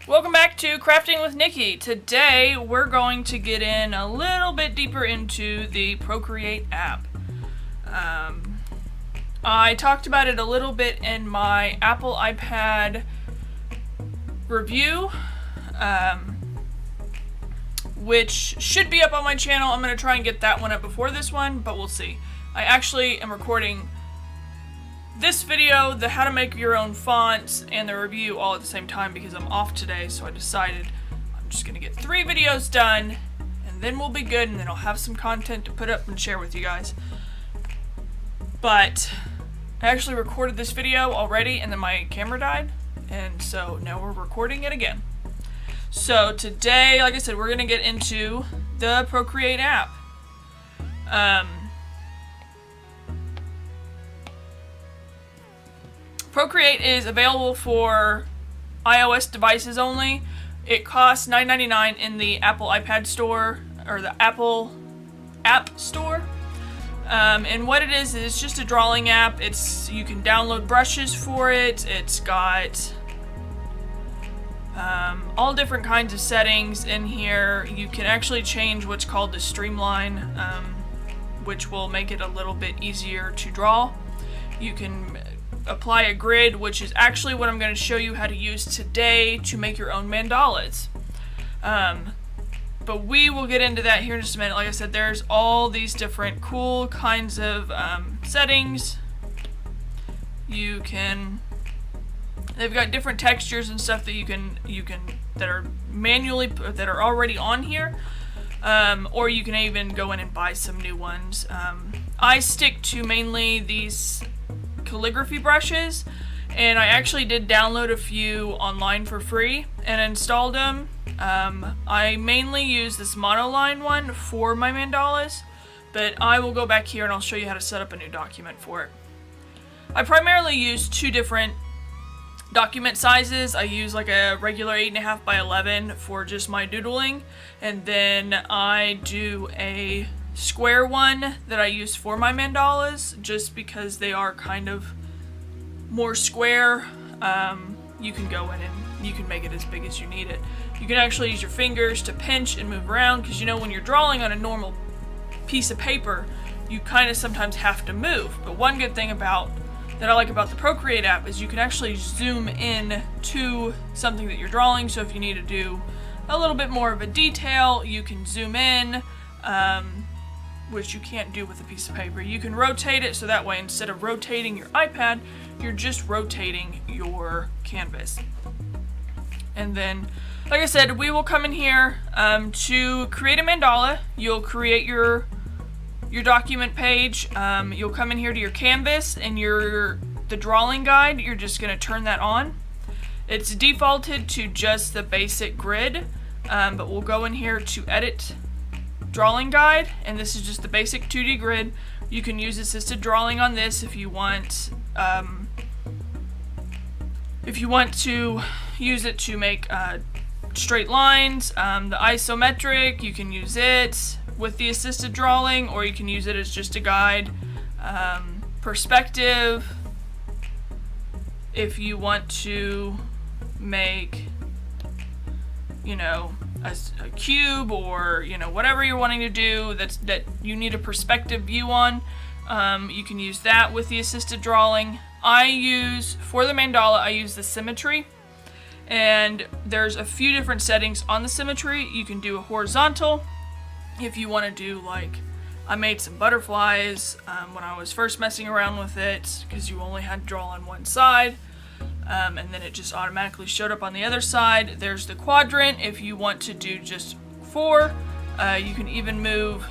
Welcome back to Crafting with Nikki. Today we're going to get in a little bit deeper into the Procreate app. I talked about it a little bit in my Apple iPad review, which should be up on my channel. I'm going to try and get that one up before this one, but we'll see. I actually am recording this video, the how to make your own fonts, and the review all at the same time because I'm off today, so I decided I'm just going to get 3 videos done, and then we'll be good, and then I'll have some content to put up and share with you guys. But I actually recorded this video already, and then my camera died, and so now we're recording it again. So today, like I said, we're going to get into the Procreate app. Procreate is available for iOS devices only. It costs $9.99 in the Apple iPad store, or the Apple App Store. And what it is just a drawing app. You can download brushes for it. It's got all different kinds of settings in here. You can actually change what's called the streamline, which will make it a little bit easier to draw. You can apply a grid, which is actually what I'm going to show you how to use today to make your own mandalas. But we will get into that here in just a minute. Like I said, there's all these different cool kinds of settings. They've got different textures and stuff that you can that are that are already on here, or you can even go in and buy some new ones. I stick to mainly these calligraphy brushes, and I actually did download a few online for free and installed them. I mainly use this monoline one for my mandalas, but I will go back here and I'll show you how to set up a new document for it. I primarily use 2 different document sizes. I use like a regular 8.5 by 11 for just my doodling, and then I do a square one that I use for my mandalas just because they are kind of more square. You can go in and you can make it as big as you need it. You can actually use your fingers to pinch and move around, because you know when you're drawing on a normal piece of paper you kind of sometimes have to move. But one good thing that I like about the Procreate app is you can actually zoom in to something that you're drawing. So if you need to do a little bit more of a detail, you can zoom in, which you can't do with a piece of paper. You can rotate it, so that way instead of rotating your iPad, you're just rotating your canvas. And then, like I said, we will come in here to create a mandala. You'll create your document page. You'll come in here to your canvas, and the drawing guide, you're just going to turn that on. It's defaulted to just the basic grid, but we'll go in here to edit drawing guide, and this is just the basic 2D grid. You can use assisted drawing on this if you want to use it to make straight lines. The isometric, you can use it with the assisted drawing, or you can use it as just a guide. Perspective, if you want to make, a cube, or whatever you're wanting to do that you need a perspective view on, you can use that with the assisted drawing. For the mandala, I use the Symmetry, and there's a few different settings on the Symmetry. You can do a horizontal if you want to do, like, I made some butterflies when I was first messing around with it, because you only had to draw on one side. And then it just automatically showed up on the other side. There's the quadrant if you want to do just 4. You can even move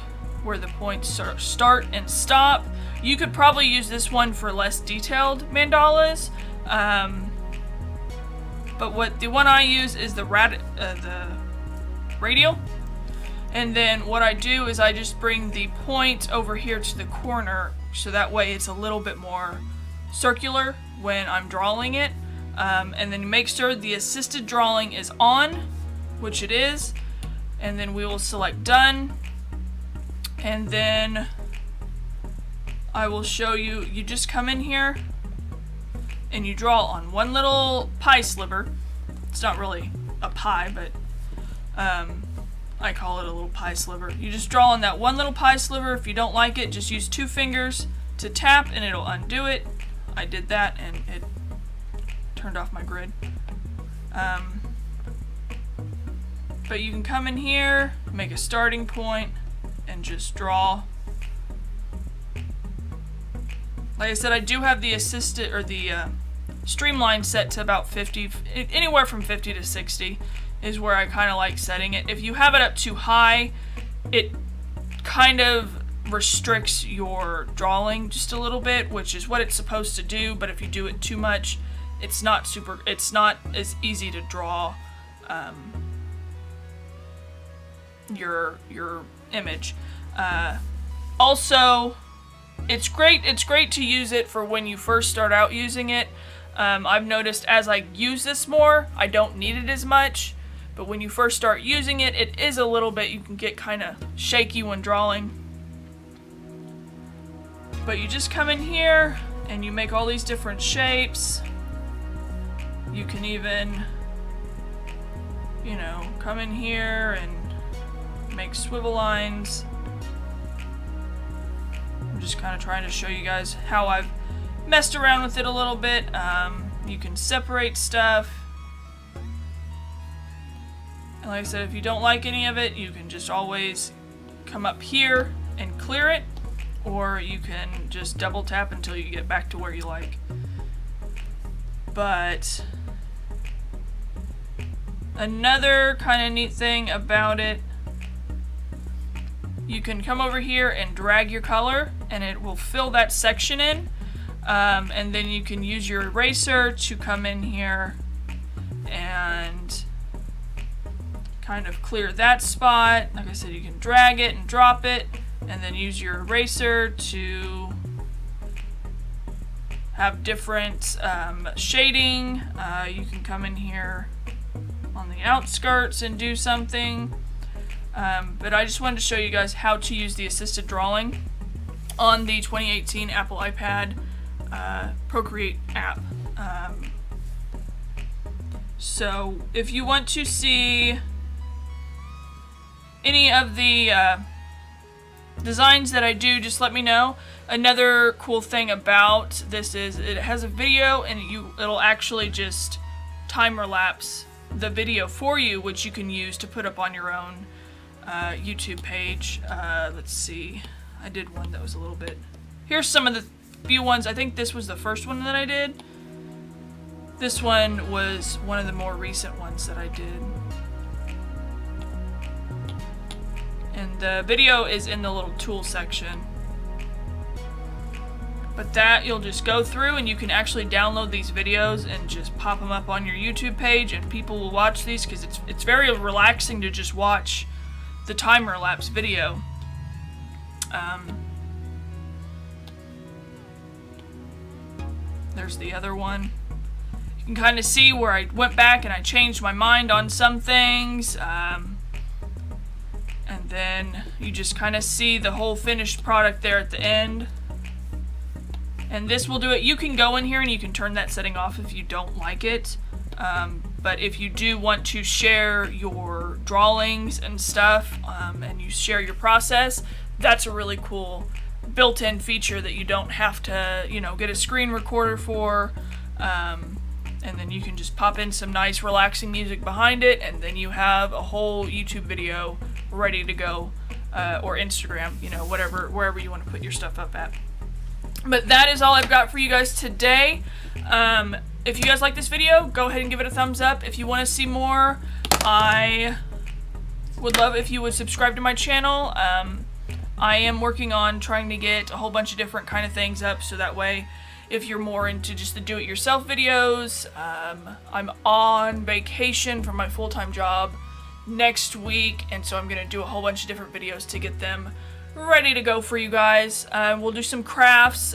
where the points start and stop. You could probably use this one for less detailed mandalas. But the one I use is the radial. And then what I do is I just bring the point over here to the corner, so that way it's a little bit more circular when I'm drawing it. And then make sure the assisted drawing is on, which it is, and then we will select done, and then I will show you. You just come in here and you draw on one little pie sliver. It's not really a pie, but I call it a little pie sliver. You just draw on that one little pie sliver. If you don't like it, just use 2 fingers to tap and it'll undo it. I did that and it turned off my grid. But you can come in here, make a starting point, and just draw. Like I said, I do have the assisted or the streamline set to about 50, anywhere from 50 to 60 is where I kind of like setting it. If you have it up too high, it kind of restricts your drawing just a little bit, which is what it's supposed to do. But if you do it too much, it's not as easy to draw your image. Also, it's great to use it for when you first start out using it. I've noticed as I use this more, I don't need it as much, but when you first start using it, it is a little bit, you can get kind of shaky when drawing. But you just come in here and you make all these different shapes. You can even, you know, come in here and make swivel lines. I'm just kind of trying to show you guys how I've messed around with it a little bit. You can separate stuff. And like I said, if you don't like any of it, you can just always come up here and clear it, or you can just double tap until you get back to where you like. But another kind of neat thing about it, you can come over here and drag your color and it will fill that section in. And then you can use your eraser to come in here and kind of clear that spot. Like I said, you can drag it and drop it and then use your eraser to have different shading. You can come in here on the outskirts and do something. But I just wanted to show you guys how to use the assisted drawing on the 2018 Apple iPad Procreate app. So if you want to see any of the designs that I do, just let me know. Another cool thing about this is it has a video and it'll actually just timer lapse the video for you, which you can use to put up on your own YouTube page. Let's see, I did one that was a little bit, here's some of the few ones. I think this was the first one that I did. This one was one of the more recent ones that I did. And the video is in the little tool section. But that you'll just go through and you can actually download these videos and just pop them up on your YouTube page and people will watch these because it's very relaxing to just watch the timer lapse video. There's the other one. You can kind of see where I went back and I changed my mind on some things. And then you just kind of see the whole finished product there at the end. And this will do it. You can go in here and you can turn that setting off if you don't like it. But if you do want to share your drawings and stuff, and you share your process, that's a really cool built-in feature that you don't have to, you know, get a screen recorder for. And then you can just pop in some nice relaxing music behind it, and then you have a whole YouTube video ready to go, or Instagram, you know, wherever you want to put your stuff up at. But that is all I've got for you guys today. If you guys like this video, go ahead and give it a thumbs up. If you want to see more, I would love if you would subscribe to my channel. I am working on trying to get a whole bunch of different kind of things up, so that way if you're more into just the do-it-yourself videos, I'm on vacation from my full-time job next week, and so I'm going to do a whole bunch of different videos to get them ready to go for you guys. We'll do some crafts.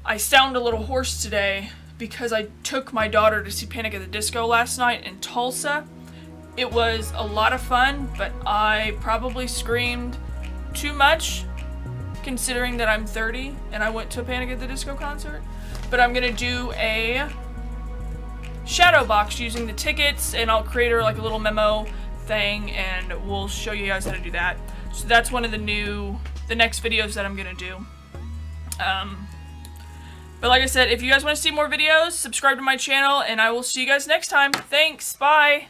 I sound a little hoarse today because I took my daughter to see Panic at the Disco last night in Tulsa. It was a lot of fun, but I probably screamed too much considering that I'm 30 and I went to a Panic at the Disco concert. But I'm gonna do a shadow box using the tickets, and I'll create her like a little memo thing, and we'll show you guys how to do that. So that's one of the next videos that I'm gonna do. But like I said, if you guys want to see more videos, subscribe to my channel, and I will see you guys next time. Thanks, bye!